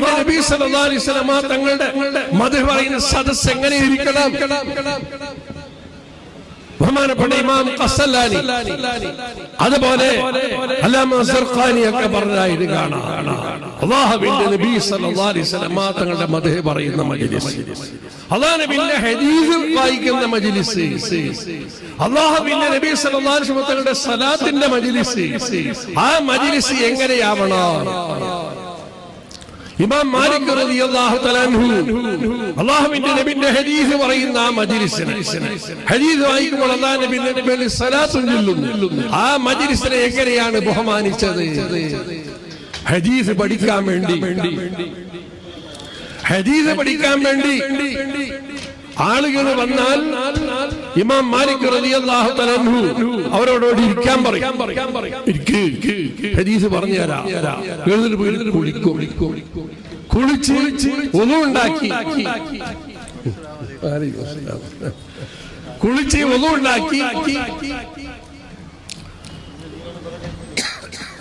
അല്ലാഹുവിന്റെ നബി സല്ലല്ലാഹു അലൈഹി വസല്ലം തങ്ങളുടെ മദ്ഹ് പറയുന്ന സദസ്സ് എങ്ങനെ ഇരിക്കണം? ബഹുമാനപ്പെട്ട ഇമാം ഖസ്സലാനി അതുപോലെ അല്ലാമ സർഖാനി ഒക്കെ പറഞ്ഞതായിട്ട് കാണാം. അല്ലാഹുവിന്റെ നബി സല്ലല്ലാഹു അലൈഹി വസല്ലം തങ്ങളുടെ മദ്ഹ് പറയുന്ന മജ്ലിസ്, അല്ലാഹു നബിയുടെ ഹദീസ് വായിക്കുന്ന മജ്ലിസ്, അല്ലാഹുവിന്റെ നബി സല്ലല്ലാഹു അലൈഹി വസല്ലം തങ്ങളുടെ സലാത്തിന്റെ മജ്ലിസ്, ആ മജ്ലിസ് എങ്ങനെയാവണം? ഇമാം മാലിക് റളിയല്ലാഹു തആല അൻഹു അല്ലാഹുവിന്റെ നബിയുടെ ഹദീസ് പറയുന്ന ആ മജ്ലിസിനെ, ഹദീസ് വായിക്കുമ്പോൾ അല്ലാഹു നബിയുടെ മേൽ സലാത്ത് ചൊല്ലുന്നു, ആ മജ്ലിസിനെ എങ്ങനെയാണ് ബഹുമാനിച്ചത്? ഹദീസ് പഠിക്കാൻ വേണ്ടി ആളുകൾ വന്നാൽ ഇമാം മാലിക് റളിയല്ലാഹു തആല അൻഹു അവരോട് ഇരിക്കാൻ പറയും. ഹദീസ് പറഞ്ഞു തരാം. എഴുന്നേറ്റ് പോയി കുളിച്ച് ഒന്നു ഉണ്ടാക്കി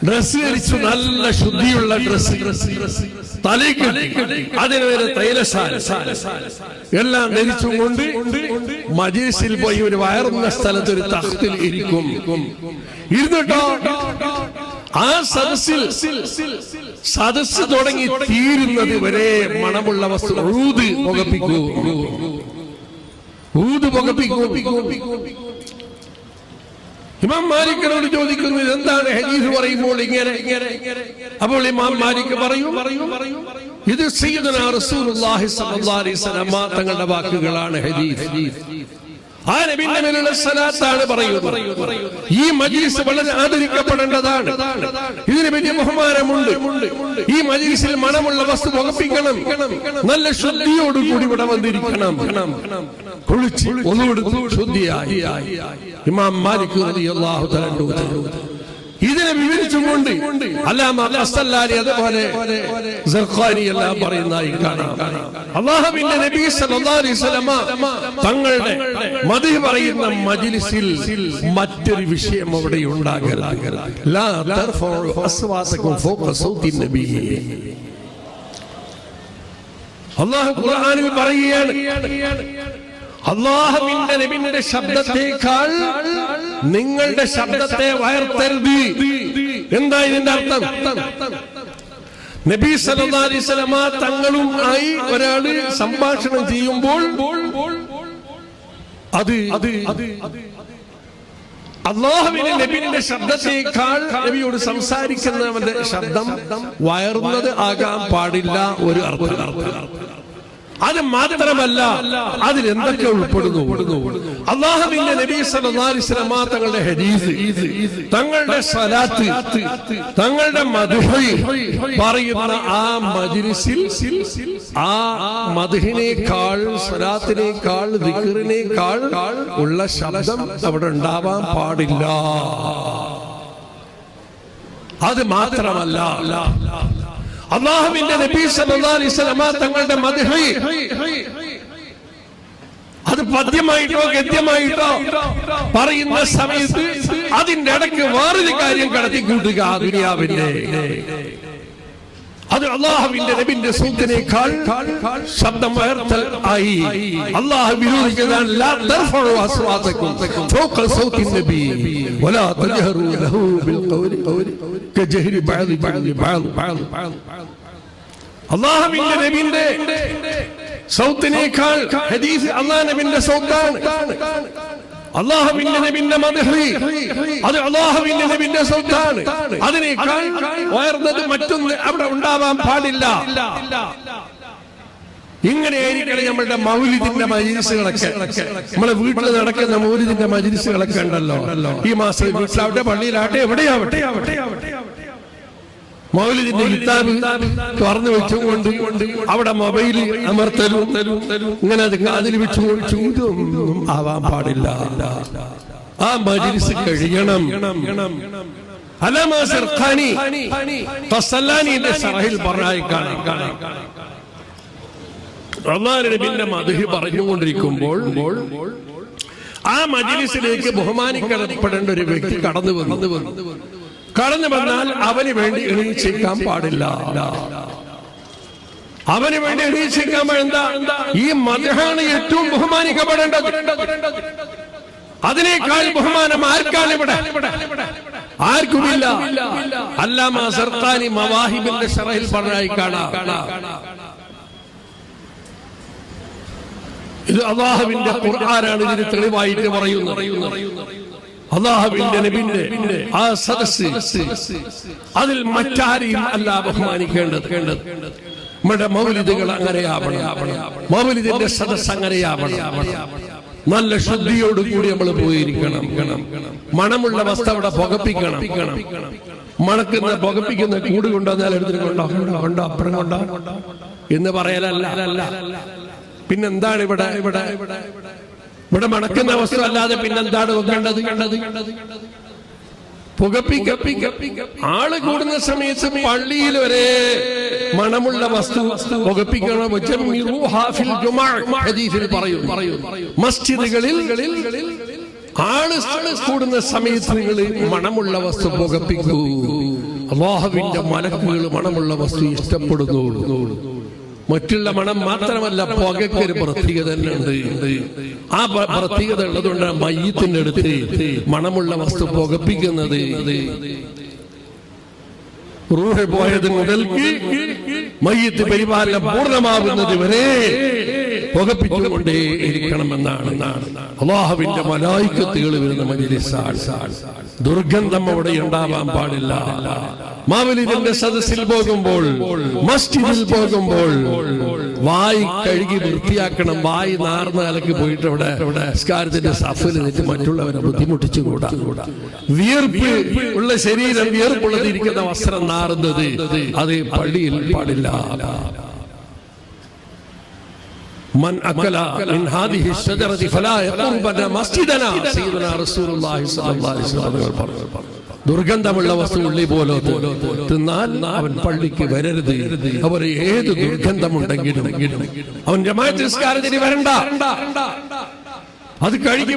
ഡ്രസ് ധരിച്ചു, നല്ല ശുദ്ധിയുള്ള ഡ്രസ്, തലയ്ക്ക് അതിന് വരെ തൈലശാല എല്ലാം ധരിച്ചുകൊണ്ട് മജ്ലിസിൽ പോയി ഒരു വയറുന്ന സ്ഥലത്ത് ഒരു തഖ്തിൽ ഇരിക്കും. ഇരുന്നിട്ടോ ആ സദസ്സ് തുടങ്ങി തീരുന്നത് വരെ മണമുള്ള വസ്തു ഊത് പുകപ്പിക്കൂ. ഇമാം മാലിക്കിനോട് ചോദിക്കുന്നു, എന്താണ് ഹദീസ് പറയുമ്പോൾ ഇങ്ങനെ? അപ്പോൾ ഇമാം മാലിക് പറയും, ഇത് സയ്യിദുനാ റസൂലുള്ളാഹി സ്വല്ലല്ലാഹു അലൈഹി വസല്ലം തങ്ങളുടെ വാക്കുകളാണ്. ഹദീസ് ആ നബിയുടെ മേലുള്ള സലാത്താണ് പറയുന്നത്. ഈ മജ്ലിസ് വളരെ ആദരിക്കപ്പെടേണ്ടതാണ്. ഇതിന് വലിയ ബഹുമാനമുണ്ട്. ഈ മജ്ലിസിൽ മണമുള്ള വസ്തു പുകപ്പിക്കണം, നല്ല ശുദ്ധിയോടുകൂടി ഇവിടെ വന്നിരിക്കണം. കുളിച്ച് ഒന്നുകൊടുത്തു ശുദ്ധിയായി. ഇമാം മാലിക് റളിയല്ലാഹു തആല ഇതിനെ വിവരിച്ചുകൊണ്ട് അല്ലാമ ഖസ്സലാനി അതുപോലെ സർഖാനി എല്ലാം പറയുന്നതായി കാണാം. അല്ലാഹുവിന്റെ നബി സല്ലല്ലാഹു അലൈഹി വസല്ലം തങ്ങളുടെ മദ്ഹ് പറയുന്ന മജ്ലിസിൽ മറ്റൊരു വിഷയം അവിടെ ഉണ്ടാകരുത്. ലാ തർഫഉ അസ്വാതകും ഫൗക സൗതി നബി. അല്ലാഹു ഖുർആനിൽ പറയുകയാണ്, അല്ലാഹുവിന്റെ നബിയുടെ ശബ്ദത്തേക്കാൾ നിങ്ങളുടെ ശബ്ദത്തെ ഉയർത്തരുത്. എന്താ ഇതിന്റെ അർത്ഥം? നബി സല്ലല്ലാഹു അലൈഹി വസല്ലം തങ്ങളും ആയി ഒരാള് സംഭാഷണം ചെയ്യുമ്പോൾ അത് അല്ലാഹുവിന്റെ നബിയുടെ ശബ്ദത്തേക്കാൾ നബിയോട് സംസാരിക്കുന്നവന്റെ ശബ്ദം വയറുന്നത് ആകാൻ പാടില്ല. ഒരു അർത്ഥം. അത് മാത്രമല്ല, അതിലെന്തൊക്കെ ഉൾപ്പെടുന്നു? അല്ലാഹുവിന്റെ നബി സല്ലല്ലാഹു അലൈഹി വസല്ലം തങ്ങളുടെ ഹദീസ്, തങ്ങളുടെ സലാത്ത്, തങ്ങളുടെ മദ്ഹ് പറയുന്ന ആ മജ്ലിസിൽ ആ മദ്ഹിനേക്കാൾ, സലാത്തിനേക്കാൾ, ദിക്റിനേക്കാൾ ഉള്ള ശബ്ദം അവിടെ ഉണ്ടാവാൻ പാടില്ല. അത് മാത്രമല്ല, അല്ലാഹുവിന്റെ നബി സല്ലല്ലാഹു അലൈഹി വസല്ലം തങ്ങളുടെ മദ്ഹ് അത് പദ്യമായിട്ടോ ഗദ്യമായിട്ടോ പറയുന്ന സമയത്ത് അതിന്റെ ഇടയ്ക്ക് വേറൊരു കാര്യം കടത്തിക്കൂട്ടുക ദുനിയാവിന്റെ. അത് അല്ലാഹുവിന്റെ നബിന്റെ സൂത്തിനേക്കാൾ ശബ്ദം ഉയർത്തൽ ആയി. അല്ലാഹു വിരോധിക്കുന്നതാണ് ലാ തർഫഉ അസ്വാതകും ഫൗക സൗതി നബി വലാ തജ്ഹറു ലഹു ബിൽ ഖൗലി കജഹരി ബഅദി ബഅദ്. അല്ലാഹുവിന്റെ നബിന്റെ സൗത്തിനേക്കാൾ ഹദീസ് അല്ലാഹു നബിന്റെ സൗത്താണ്. അല്ലാഹുവിന്റെ നബിന്റെ മദ്ഹ് അത് അല്ലാഹുവിന്റെ നബിന്റെ സൗത്താണ്. അതിനേക്കാൾ ഉയർന്നത് മറ്റൊന്ന് അവിടെ ഉണ്ടാവാൻ പാടില്ല. ഇങ്ങനെയായിരിക്കണം നമ്മളുടെ മൗലിദിന്റെ മജ്ലിസുകളൊക്കെ. നമ്മളെ വീട്ടിൽ നടക്കുന്ന മൗലിദിന്റെ മജ്ലിസുകളൊക്കെ ഉണ്ടല്ലോ. ഈ മാസം വീട്ടിലാവട്ടെ, പള്ളിയിലാവട്ടെ, എവിടെയാവട്ടെ, മൗലിദിന്റെ കിതാബ് തുറന്നു വെച്ചുകൊണ്ട് അവിടെ മൊബൈല് അമർത്തലും ഇങ്ങനെ അതിൽ വെച്ചു ഇതൊന്നും ആവാൻ പാടില്ല. ആ മജ്ലിസ് കഴിയണം. അല്ലാമ സർഖാനി ഖസ്സലാനിയുടെ ശറഹിൽ പറഞ്ഞായി കാണാം. അല്ലാഹുവിന്റെ നബിയുടെ മദ്ഹ് പറഞ്ഞുകൊണ്ടിരിക്കുമ്പോൾ ആ മജ്ലിസിലേക്ക് ബഹുമാനിക്കപ്പെടേണ്ട ഒരു വ്യക്തി കടന്നു വന്നാൽ അവന് വേണ്ടി എണീച്ചേക്കാൻ പാടില്ല. അവന് വേണ്ടി എണീച്ചിരിക്കാൻ എന്താ? ഈ മദ്ഹാണ് ഏറ്റവും ബഹുമാനിക്കപ്പെടേണ്ടത്. അതിനേക്കാൾ ബഹുമാനം ആർക്കാണ് ഇവിടെ? ആർക്കുമില്ല. അല്ലാമ സർത്താനി മവാഹിബിന്റെ ശറഹിൽ പറഞ്ഞായി കാണാം. ഇത് അല്ലാഹുവിന്റെ ഖുർആനാണ് ഇതിന് തെളിവായിട്ട് പറയുന്നത്. അല്ലാഹുവിന്റെ നബിന്റെ ആ സദസ്സ്, അതിൽ മറ്റാരെയും അല്ല ബഹുമാനിക്കേണ്ടത്. നമ്മുടെ മൗലിദുകൾ അങ്ങനെയാവണം. മൗലിദിന്റെ സദസ്സ് അങ്ങനെയാവണം. നല്ല ശുദ്ധിയോടുകൂടി നമ്മൾ പോയിരിക്കണം. മണമുള്ള വസ്തു അവിടെ പുകപ്പിക്കണം. മണക്കുന്ന പുകപ്പിക്കുന്ന കൂട് കൊണ്ടുവന്നാൽ എടുത്തിട്ട് കൊണ്ടോ അപ്പുറം കൊണ്ടോ എന്ന് പറയലല്ല. പിന്നെന്താണ് ഇവിടെ ഇവിടെ ഇവിടെ മണക്കുന്ന വസ്തു അല്ലാതെ പിന്നെന്താണ് വെക്കേണ്ടത്? ആള് കൂടുന്ന സമയത്ത് പള്ളിയിൽ വരെ മണമുള്ള വസ്തു പുകപ്പിക്കണം. മസ്ജിദുകളിൽ ആള് കൂടുന്ന സമയത്ത് നിങ്ങൾ മണമുള്ള വസ്തു പുകപ്പിക്കൂ. അല്ലാഹുവിന്റെ മലക്കുകൾ മണമുള്ള വസ്തു ഇഷ്ടപ്പെടുന്നു. മറ്റുള്ള മണം മാത്രമല്ല, പുകയ്ക്കൊരു പ്രത്യേകത തന്നെ ഉണ്ട്. ആ പ്രത്യേകത ഉള്ളതുകൊണ്ടാണ് മയ്യത്തിന്റെ അടുത്ത് മണമുള്ള വസ്തു പുകപ്പിക്കുന്നത്. റൂഹ് പോയത് മുതൽക്ക് മയ്യത്ത് പരിപാലനം പൂർണ്ണമാകുന്നത് വരെ പുകപ്പിച്ചുകൊണ്ടേ ഇരിക്കണമെന്നാണ് അല്ലാഹുവിന്റെ മലായികത്തുകൾ വരുന്ന മജ്‌ലിസാണ്. ദുർഗന്ധം അവിടെ ഉണ്ടാവാൻ പാടില്ല. മൗലിദിന്റെ സദസ്സിൽ പോകുമ്പോൾ, മസ്ജിദിൽ പോകുമ്പോൾ വായി കഴുകി വൃത്തിയാക്കണം. വായി നാർന്ന നിലക്ക് പോയിട്ട് അവിടെ നിസ്കാരത്തിന്റെ സഫിൽ നിന്നിട്ട് മറ്റുള്ളവരെ ബുദ്ധിമുട്ടിച്ചുകൂടാ. വിയർപ്പ് ഉള്ള ശരീരം, വിയർപ്പുള്ളതിരിക്കുന്ന വസ്ത്രം നാറുന്നത് അത് പള്ളിയിൽ പാടില്ല. من أكل من هذه الشجرة فلا يقربنا مسجدنا سيدنا رسول الله صلى الله عليه وسلم. ദുർഗന്ധമുള്ള വസ്തു ഉള്ളി പോലെ തിന്നാൽ അവൻ പള്ളിക്ക് വരരുത്. അവർ ഏത് ദുർഗന്ധമുണ്ടെങ്കിലും അവൻ ജമാഅത്ത് നിസ്കാരത്തിന് വരണ്ട. അത് കഴുകി